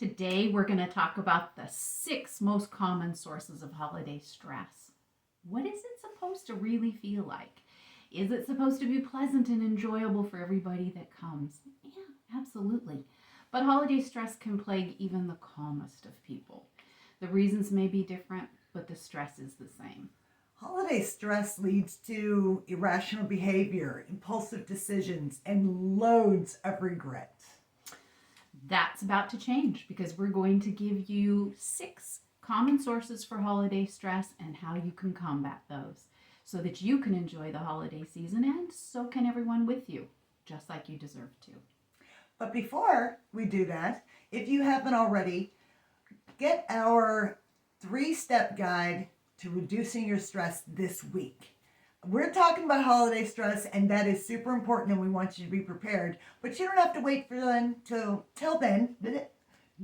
Today we're going to talk about the 6 most common sources of holiday stress. What is it supposed to really feel like? Is it supposed to be pleasant and enjoyable for everybody that comes? Yeah, absolutely. But holiday stress can plague even the calmest of people. The reasons may be different, but the stress is the same. Holiday stress leads to irrational behavior, impulsive decisions, and loads of regret. That's about to change because we're going to give you 6 common sources for holiday stress and how you can combat those so that you can enjoy the holiday season and so can everyone with you, just like you deserve to. But before we do that, if you haven't already, get our 3-step guide to reducing your stress this week. We're talking about holiday stress, and that is super important, and we want you to be prepared. But you don't have to wait for then till then Get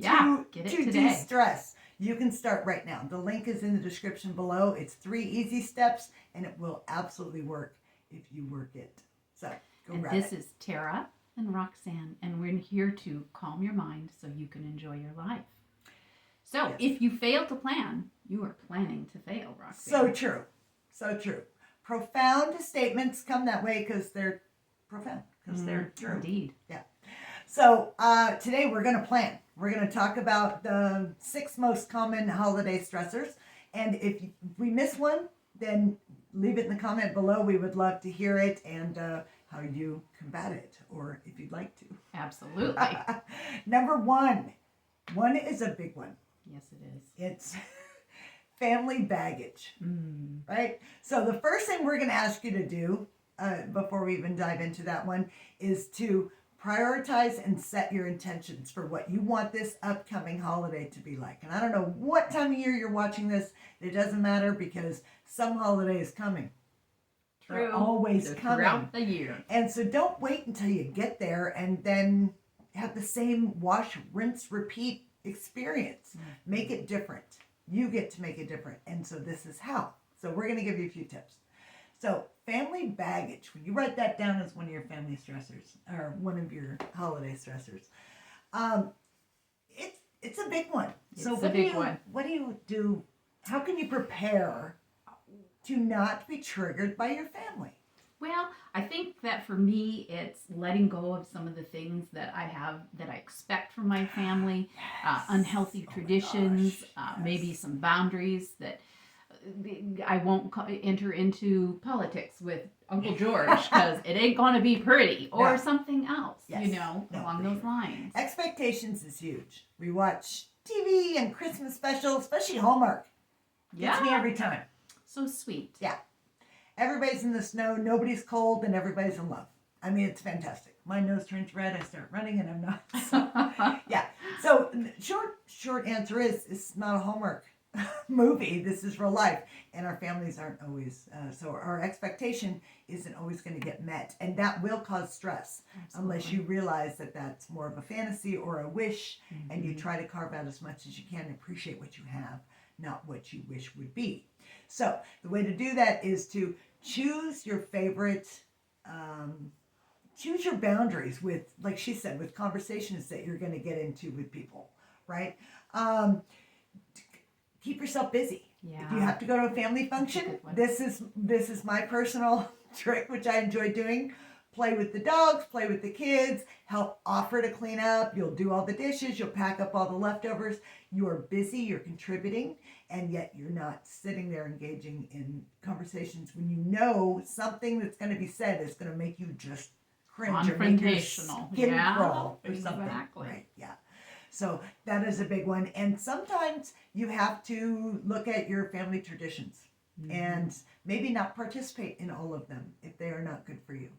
it to today. de-stress. You can start right now. The link is in the description below. It's 3 easy steps, and it will absolutely work if you work it. So go And grab this it. is Tara and Roxanne, and we're here to calm your mind so you can enjoy your life. So Yes. if you fail to plan, you are planning to fail, Roxanne. So true. So true. Profound statements come that way because they're profound, because they're true. Indeed. Yeah. So today we're going to plan. We're going to talk about the 6 most common holiday stressors. And if we miss one, then leave it in the comment below. We would love to hear it and how you combat it, or if you'd like to. Absolutely. Number 1. One is a big one. Yes, it is. It's family baggage, right? So the first thing we're going to ask you to do before we even dive into that one is to prioritize and set your intentions for what you want this upcoming holiday to be like. And I don't know what time of year you're watching this. It doesn't matter because some holiday is coming. True. They're always coming. Throughout the year. And so don't wait until you get there and then have the same wash, rinse, repeat experience. Make it different. You get to make it different. And so this is how. So we're going to give you a few tips. So family baggage, when you write that down as one of your family stressors or one of your holiday stressors, it's a big one. So It's a big one. What do you do? How can you prepare to not be triggered by your family? Well, I think that for me, it's letting go of some of the things that I have that I expect from my family, unhealthy traditions, maybe some boundaries that I won't enter into politics with Uncle George because it ain't going to be pretty or something else, along those lines. Expectations is huge. We watch TV and Christmas specials, especially Hallmark. Gets me every time. So sweet. Yeah. Everybody's in the snow, nobody's cold, and everybody's in love. I mean, it's fantastic. My nose turns red, I start running, and I'm not. So, yeah. So short answer is, it's not a Hallmark movie. This is real life, and our families aren't always. So our expectation isn't always going to get met, and that will cause stress. Absolutely. Unless you realize that that's more of a fantasy or a wish, and you try to carve out as much as you can and appreciate what you have, not what you wish would be. So the way to do that is to choose your favorite, choose your boundaries with, like she said, with conversations that you're going to get into with people, right? Keep yourself busy. Yeah. If you have to go to a family function, this is my personal trick, which I enjoy doing. Play with the dogs, play with the kids, help offer to clean up. You'll do all the dishes, you'll pack up all the leftovers. You're busy, you're contributing, and yet you're not sitting there engaging in conversations when you know something that's going to be said is going to make you just cringe or make your skin crawl or something. Exactly. Right, yeah. So that is a big one. And sometimes you have to look at your family traditions and maybe not participate in all of them if they are not good for you.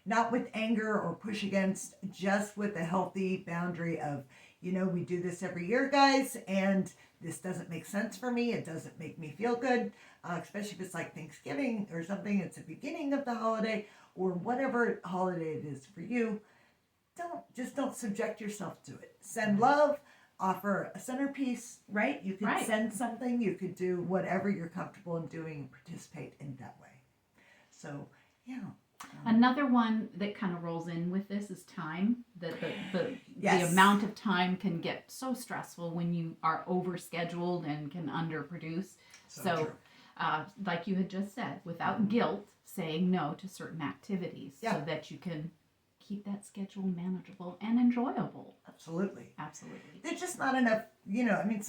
Not with anger or push against, just with a healthy boundary of, we do this every year, guys, and this doesn't make sense for me. It doesn't make me feel good, especially if it's like Thanksgiving or something. It's the beginning of the holiday or whatever holiday it is for you. Don't subject yourself to it. Send love, offer a centerpiece, right? You could send something. You could do whatever you're comfortable in doing and participate in that way. So, yeah. Another one that kind of rolls in with this is time. The Yes. amount of time can get so stressful when you are overscheduled and can underproduce. So true. like you had just said, without guilt, saying no to certain activities Yeah. so that you can keep that schedule manageable and enjoyable. Absolutely. Absolutely. There's just not enough, I mean,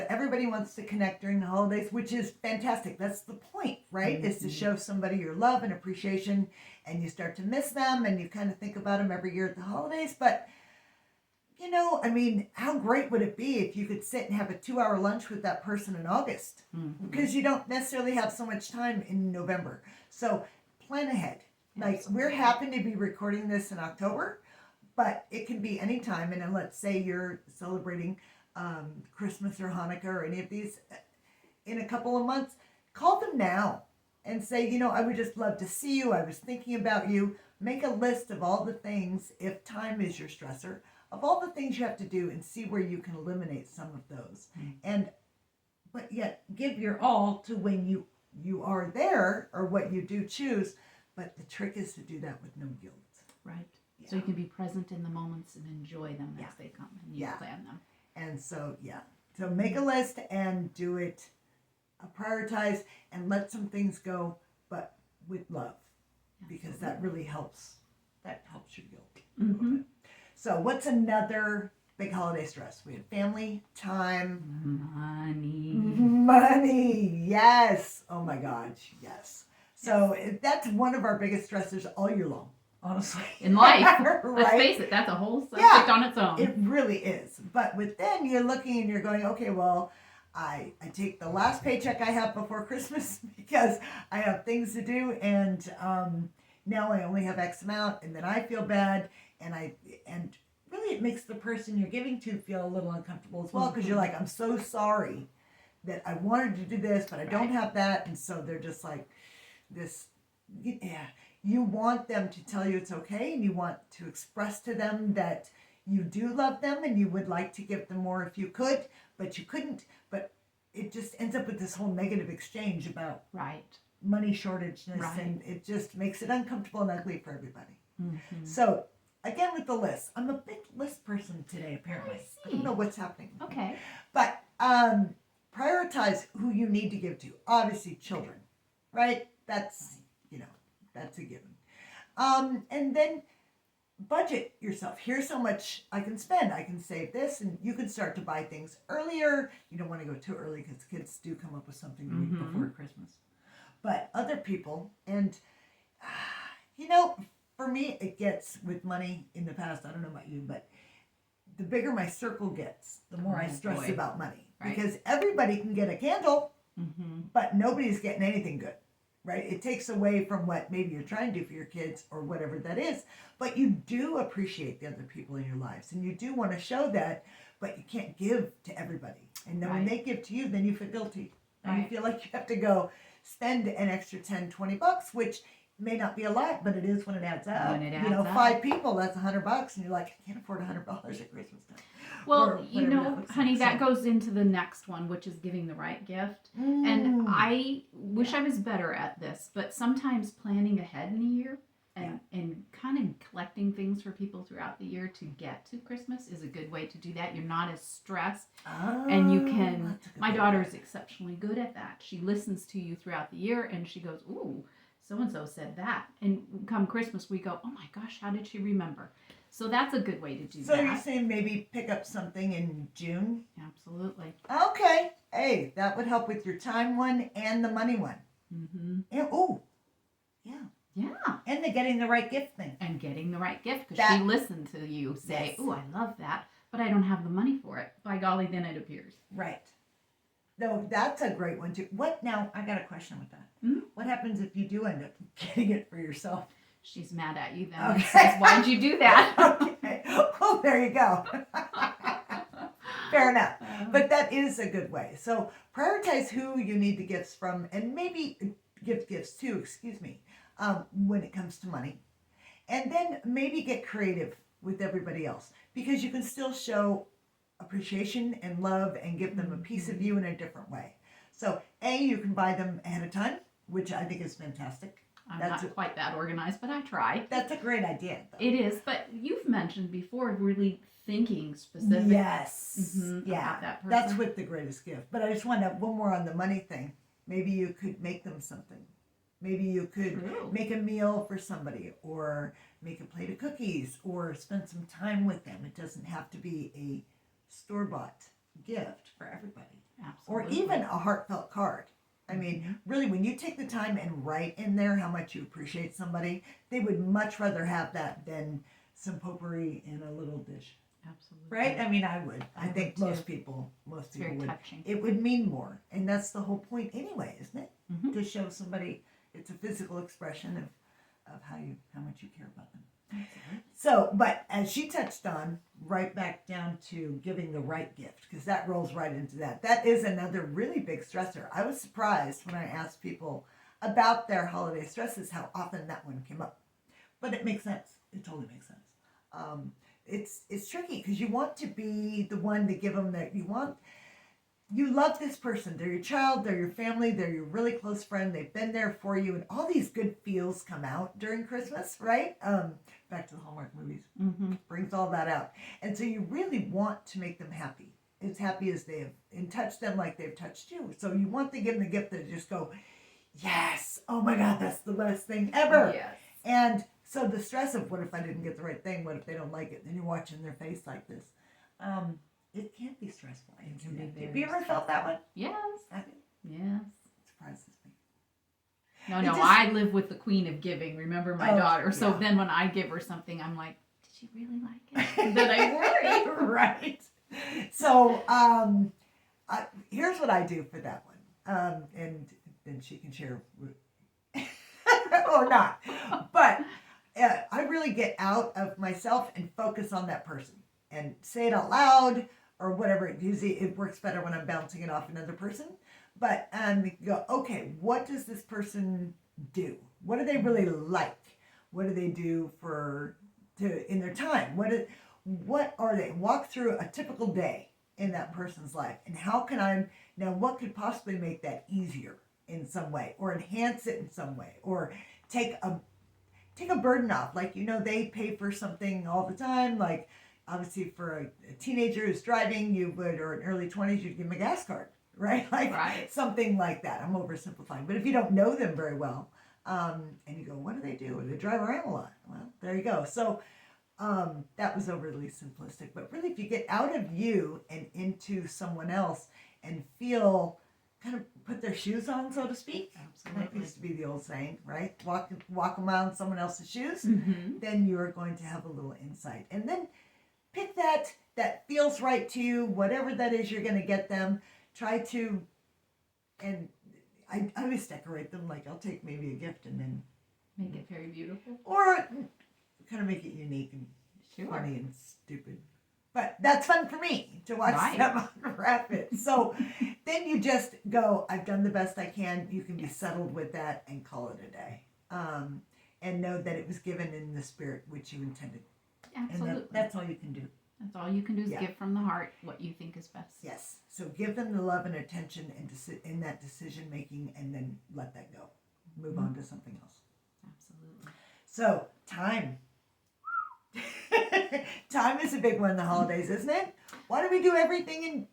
everybody wants to connect during the holidays, which is fantastic. That's the point, right? Is to show somebody your love and appreciation, and you start to miss them, and you kind of think about them every year at the holidays. But, I mean, how great would it be if you could sit and have a 2-hour lunch with that person in August? Because you don't necessarily have so much time in November. So plan ahead. Like, Absolutely. we're happy to be recording this in October, but it can be any time. And then let's say you're celebrating Christmas or Hanukkah or any of these in a couple of months. Call them now and say, I would just love to see you. I was thinking about you. Make a list of all the things, if time is your stressor, of all the things you have to do, and see where you can eliminate some of those. But yet give your all to when you are there, or what you do choose. But the trick is to do that with no guilt. Right. Yeah. So you can be present in the moments and enjoy them as they come, and you Yeah. plan them. And so, so make a list and do it, prioritize, and let some things go, but with love, because that really helps. That helps your guilt a little bit. So what's another big holiday stress? We have family, time, money. Yes. Oh my gosh. Yes. So that's one of our biggest stressors all year long, honestly. In life, right? let's face it, that's a whole subject on its own. It really is. But within, you're looking and you're going, okay, well, I take the last paycheck I have before Christmas because I have things to do, and now I only have X amount, and then I feel bad, and really it makes the person you're giving to feel a little uncomfortable as well, because you're like, I'm so sorry that I wanted to do this, but I don't have that, and so they're just like this. You want them to tell you it's okay, and you want to express to them that you do love them and you would like to give them more if you could, but you couldn't. But it just ends up with this whole negative exchange about money shortageness, and it just makes it uncomfortable and ugly for everybody. So again, with the list, I'm a big list person today, apparently. I don't know what's happening. Okay. But prioritize who you need to give to. Obviously, children, right? That's, that's a given. And then budget yourself. Here's how much I can spend. I can save this, and you can start to buy things earlier. You don't want to go too early because kids do come up with something the week before Christmas. But other people, and for me, it gets with money in the past. I don't know about you, but the bigger my circle gets, the more I stress about money. Right. Because everybody can get a candle, but nobody's getting anything good. Right? It takes away from what maybe you're trying to do for your kids or whatever that is. But you do appreciate the other people in your lives, and you do want to show that, but you can't give to everybody. And then when they give to you, then you feel guilty. And you feel like you have to go spend an extra $10-$20, which may not be a lot, but it is when it adds up. When it adds up. 5 people, that's $100, and you're like, I can't afford $100 at Christmas time. Well, honey, that goes into the next one, which is giving the right gift. And I wish I was better at this, but sometimes planning ahead in a year and kind of collecting things for people throughout the year to get to Christmas is a good way to do that. You're not as stressed, and you can. My daughter is exceptionally good at that. She listens to you throughout the year, and she goes, "Ooh, so-and-so said that." And come Christmas, we go, "Oh my gosh, how did she remember?" So that's a good way to do that. So you're saying maybe pick up something in June? Absolutely. Okay. Hey, that would help with your time one and the money one. And Yeah. And the getting the right gift thing. And getting the right gift, because she listened to you say, "Ooh, I love that, but I don't have the money for it." By golly, then it appears. Right. No, that's a great one too. What now? I got a question with that. What happens if you do end up getting it for yourself? She's mad at you then and says, "Why'd you do that?" Okay. Well, there you go. Fair enough. But that is a good way. So prioritize who you need the gifts from, and maybe give gifts to, when it comes to money. And then maybe get creative with everybody else, because you can still show appreciation and love and give them a piece of you in a different way. So you can buy them ahead of time, which I think is fantastic. I'm That's not quite that organized, but I try. That's a great idea, though. It is, but you've mentioned before really thinking specific Yes. Yeah. about that person. That's with the greatest gift. But I just want to have one more on the money thing. Maybe you could make them something. Maybe you could True. make a meal for somebody, or make a plate of cookies, or spend some time with them. It doesn't have to be a store-bought gift for everybody. Absolutely. Or even a heartfelt card. I mean, really, when you take the time and write in there how much you appreciate somebody, they would much rather have that than some potpourri in a little dish. Absolutely. Right? I mean, I would. I would think too. most people It's very would. touching. It would mean more. And that's the whole point anyway, isn't it? Mhm. To show somebody, it's a physical expression of how much you care about them. Absolutely. So, but as she touched on, right back down to giving the right gift, because that rolls right into that. That is another really big stressor. I was surprised when I asked people about their holiday stresses how often that one came up. But it makes sense. It totally makes sense. It's tricky because you want to be the one to give them that you want. You love this person. They're your child. They're your family. They're your really close friend. They've been there for you. And all these good feels come out during Christmas, right? Back to the Hallmark movies. Mm-hmm. Brings all that out. And so you really want to make them happy. As happy as they have. And touch them like they've touched you. So you want to give them the gift that just go, yes. Oh my God, that's the best thing ever. Yes. And so the stress of what if I didn't get the right thing? What if they don't like it? Then you're watching their face like this. It can be stressful. It can be very Have you ever felt that one? Yes. Have you? Yes. It surprises me. No, It no, just- I live with the queen of giving. Remember my Oh, daughter. So yeah. then when I give her something, I'm like, did she really like it? And then I worry. Right. So here's what I do for that one. And then she can share or not. But I really get out of myself and focus on that person and say it out loud or whatever. Usually it works better when I'm bouncing it off another person. But go, okay, what does this person do? What do they really like? What do they do in their time? What are they? Walk through a typical day in that person's life. And what could possibly make that easier in some way or enhance it in some way or take a burden off. Like, they pay for something all the time. Like, obviously for a teenager who's driving, or in early 20s, you'd give them a gas card, right? Like Right. something like that. I'm oversimplifying. But if you don't know them very well, and you go, what do they do? They drive around a lot. Well, there you go. So that was overly simplistic. But really, if you get out of you and into someone else and kind of put their shoes on, so to speak. That Absolutely. used to be the old saying, right? Walk a mile in someone else's shoes. Mm-hmm. Then you are going to have a little insight. And then pick that feels right to you, whatever that is you're going to get them. Try to, and I always decorate them. Like, I'll take maybe a gift and then, Make it very beautiful. or kind of make it unique and Sure. funny and stupid. But that's fun for me to watch Right. them unwrap it. So then you just go, I've done the best I can. You can be settled with that and call it a day. And know that it was given in the spirit which you intended. Absolutely. And that's all you can do. That's all you can do is Yeah. give from the heart what you think is best. Yes. So give them the love and attention and in that decision making, and then let that go. Move on to something else. Absolutely. So time. Time is a big one in the holidays, isn't it? Why do we do everything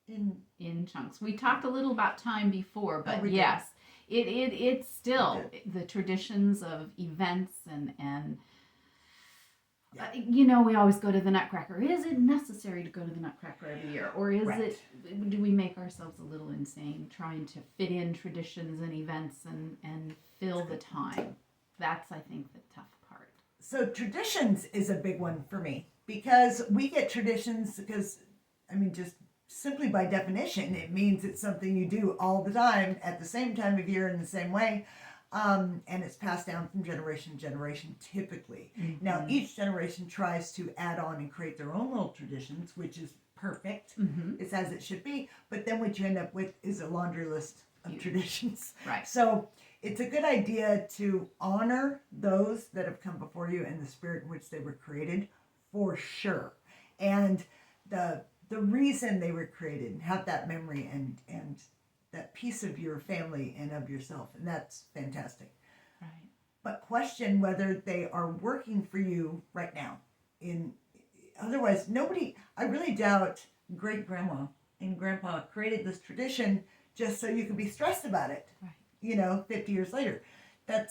In chunks. We talked a little about time before, but we did. yes, it's still We the traditions of events and Yeah. we always go to the Nutcracker. Is it necessary to go to the Nutcracker every year, or is Right. do we make ourselves a little insane trying to fit in traditions and events and fill the time? That's, I think, the tough part. So traditions is a big one for me because we get traditions because, just simply by definition, it means it's something you do all the time at the same time of year in the same way. And it's passed down from generation to generation typically. Mm-hmm. Now, each generation tries to add on and create their own little traditions, which is perfect. Mm-hmm. It's as it should be. But then what you end up with is a laundry list of traditions. Right. So it's a good idea to honor those that have come before you and the spirit in which they were created, for sure. And the reason they were created, and have that memory and that piece of your family and of yourself, and that's fantastic. Right. but question whether they are working for you right now. Otherwise, I really doubt great grandma and grandpa created this tradition just so you could be stressed about it. Right. 50 years later. That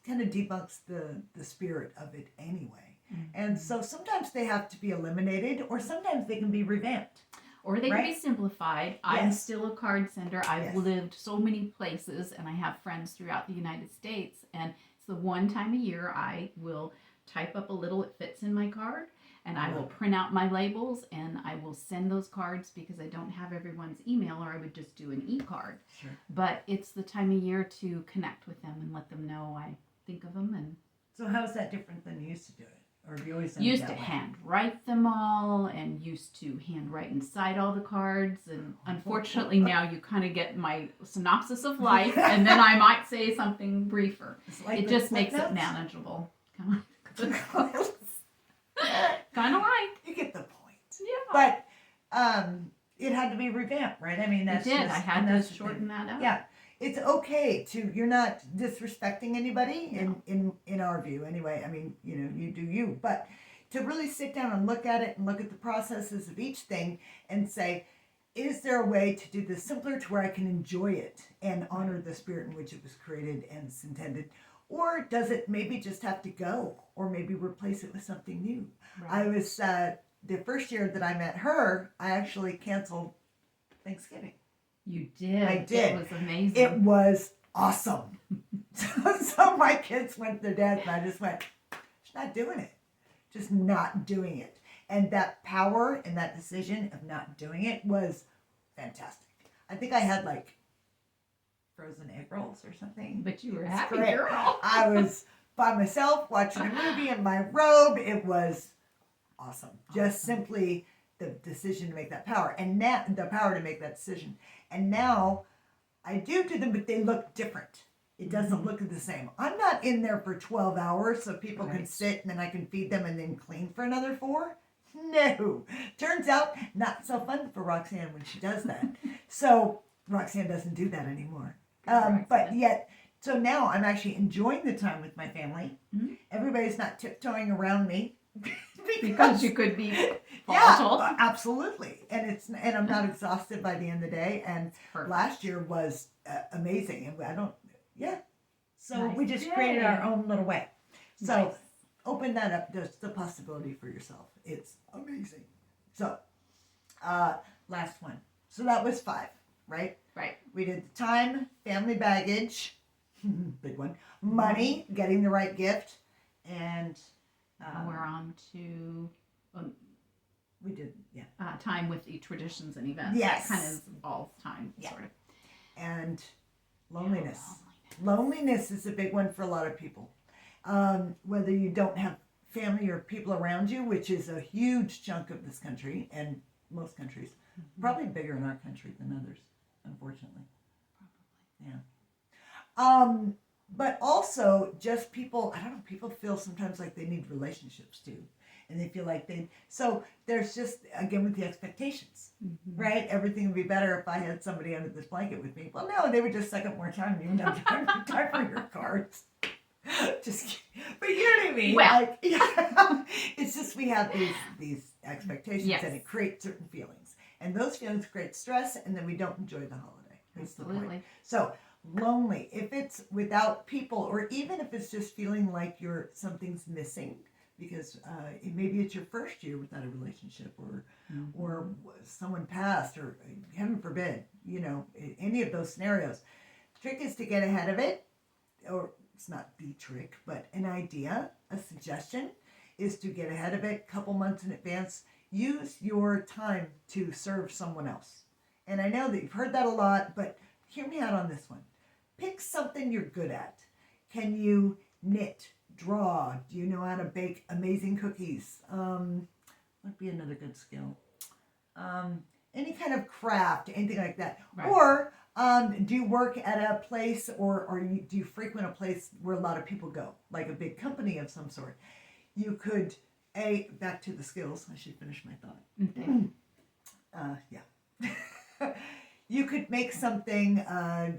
kind of debunks the spirit of it anyway. Mm-hmm. And so sometimes they have to be eliminated, or sometimes they can be revamped. Or they can be Right? simplified. I'm Yes. still a card sender. I've Yes. lived so many places and I have friends throughout the United States. And it's the one time a year I will type up a little, it fits in my card, and I will print out my labels and I will send those cards because I don't have everyone's email, or I would just do an e-card. Sure. But it's the time of year to connect with them and let them know I think of them. And So how's that different than you used to do it? Or have you always done used it to that way? hand write them all and used to hand write inside all the cards, and unfortunately now you kind of get my synopsis of life and then I might say something briefer. It's like It the just Cliff makes it Notes? manageable. Kind of like. You get the point. Yeah. But it had to be revamped, right? I mean, It that's did. just, I had and to that's the shorten thing. that up. Yeah, it's okay to. You're not disrespecting anybody in our view, anyway. I mean, you do you, but to really sit down and look at it and look at the processes of each thing and say, is there a way to do this simpler to where I can enjoy it and honor the spirit in which it was created and it's intended? Or does it maybe just have to go, or maybe replace it with something new? Right. I was, the first year that I met her, I actually canceled Thanksgiving. You did. I did. It was amazing. It was awesome. So my kids went to their dads and I just went, she's not doing it. Just not doing it. And that power and that decision of not doing it was fantastic. I think I had like frozen egg rolls or something. But you were a It was happy great. girl. I was by myself watching a movie in my robe. It was awesome. Just simply the decision to make that power, and now the power to make that decision. And now I do them, but they look different. It doesn't look the same. I'm not in there for 12 hours so people can Right. sit and then I can feed them and then clean for another 4. No. Turns out not so fun for Roxanne when she does that. So Roxanne doesn't do that anymore. But yet, so now I'm actually enjoying the time with my family. Mm-hmm. Everybody's not tiptoeing around me. Because you could be Yeah, volatile. absolutely. And I'm not exhausted by the end of the day. And Perfect. last year was amazing. And so Nice we just day. created our own little way. So Nice. open that up. There's the possibility for yourself. It's amazing. So last one. So that was 5, right? Right. We did the time, family baggage, big one, money, getting the right gift, and We're on to we did, yeah. time with the traditions and events. Yes. That kind of involves time, Yeah. sort of. And loneliness. Yeah, Loneliness is a big one for a lot of people. Whether you don't have family or people around you, which is a huge chunk of this country and most countries, probably bigger in our country than others, unfortunately. Probably. Yeah. But also just people, I don't know, people feel sometimes like they need relationships too. And they feel like so there's just, again, with the expectations, right? Everything would be better if I had somebody under this blanket with me. Well, no, they would just suck up more time and you wouldn't have time for your cards. Just kidding. But you know what I mean? Well. Like, yeah. It's just we have these expectations Yes. and it creates certain feelings. And those feelings create stress and then we don't enjoy the holiday. That's the point. Absolutely. So lonely, if it's without people, or even if it's just feeling like something's missing, because maybe it's your first year without a relationship, or someone passed, or heaven forbid, any of those scenarios. The trick is to get ahead of it, or it's not the trick, but an idea, a suggestion, is to get ahead of it a couple months in advance. Use your time to serve someone else. And I know that you've heard that a lot, but hear me out on this one. Pick something you're good at. Can you knit, draw? Do you know how to bake amazing cookies? Would be another good skill. Any kind of craft, anything like that. Right. Or do you work at a place, or do you frequent a place where a lot of people go, like a big company of some sort? You could, back to the skills. I should finish my thought. Okay. Yeah. You could make something,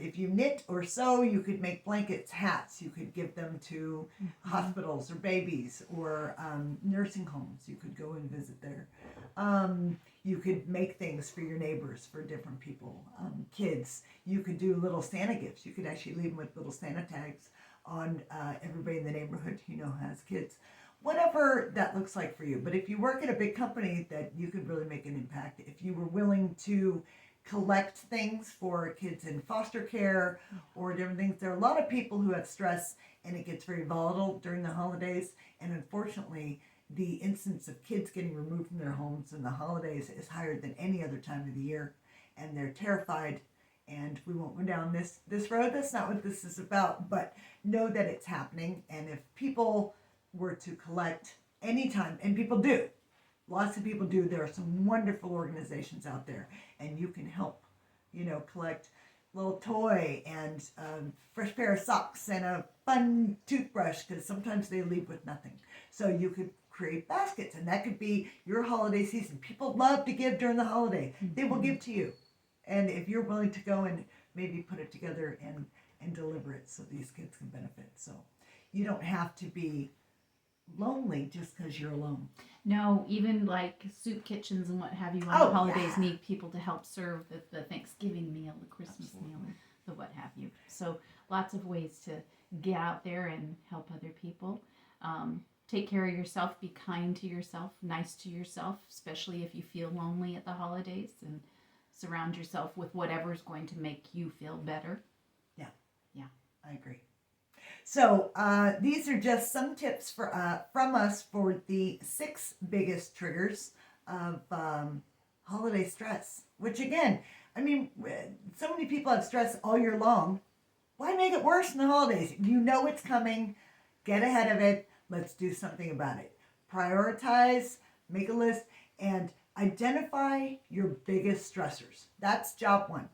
if you knit or sew, you could make blankets, hats. You could give them to hospitals or babies or nursing homes. You could go and visit there. You could make things for your neighbors, for different people, kids. You could do little Santa gifts. You could actually leave them with little Santa tags on everybody in the neighborhood has kids. Whatever that looks like for you. But if you work at a big company, that you could really make an impact. If you were willing to collect things for kids in foster care or different things. There are a lot of people who have stress, and it gets very volatile during the holidays. And unfortunately, the instance of kids getting removed from their homes in the holidays is higher than any other time of the year. And they're terrified. And we won't go down this road. That's not what this is about. But know that it's happening. And if people were to collect anytime, and people do, lots of people do. There are some wonderful organizations out there, and you can help, collect a little toy and a fresh pair of socks and a fun toothbrush, because sometimes they leave with nothing. So you could create baskets, and that could be your holiday season. People love to give during the holiday. They will give to you. And if you're willing to go and maybe put it together and deliver it so these kids can benefit. So you don't have to be lonely just because you're alone. No, even like soup kitchens and what have you on the holidays need people to help serve the Thanksgiving meal, the Christmas meal, the what have you. So lots of ways to get out there and help other people. Take care of yourself, be kind to yourself, nice to yourself, especially if you feel lonely at the holidays, and surround yourself with whatever is going to make you feel better. Yeah. I agree. So these are just some tips from us for the 6 biggest triggers of holiday stress. Which again, I mean, so many people have stress all year long. Why make it worse in the holidays? You know it's coming. Get ahead of it. Let's do something about it. Prioritize, make a list, and identify your biggest stressors. That's job 1.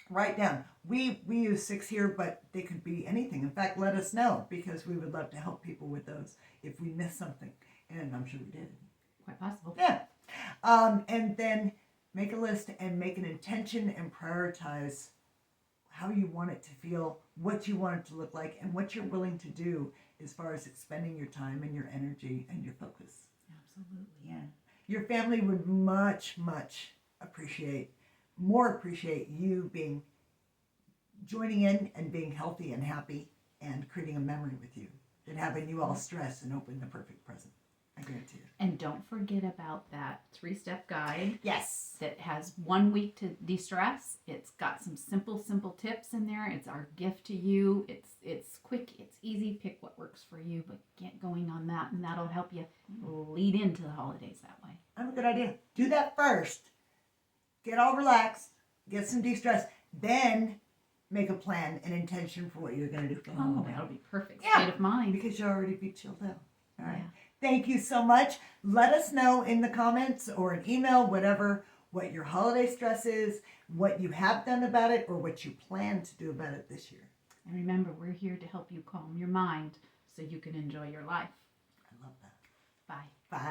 Write down. We use 6 here, but they could be anything. In fact, let us know, because we would love to help people with those if we miss something. And I'm sure we did. Quite possible. Yeah. And then make a list and make an intention and prioritize how you want it to feel, what you want it to look like, and what you're willing to do as far as expending your time and your energy and your focus. Absolutely. Yeah. Your family would much appreciate you joining in and being healthy and happy and creating a memory with you than having you all stress and open the perfect present. I guarantee you. And don't forget about that 3-step guide. Yes. That has 1 week to de-stress. It's got some simple tips in there. It's our gift to you. It's quick, it's easy. Pick what works for you, but get going on that, and that'll help you lead into the holidays that way. That's a good idea. Do that first. Get all relaxed. Get some de-stress. Then make a plan, an intention for what you're going to do for the holiday. That'll be perfect state of mind. Because you'll already be chilled out. All right. Yeah. Thank you so much. Let us know in the comments or an email, whatever, what your holiday stress is, what you have done about it, or what you plan to do about it this year. And remember, we're here to help you calm your mind so you can enjoy your life. I love that. Bye.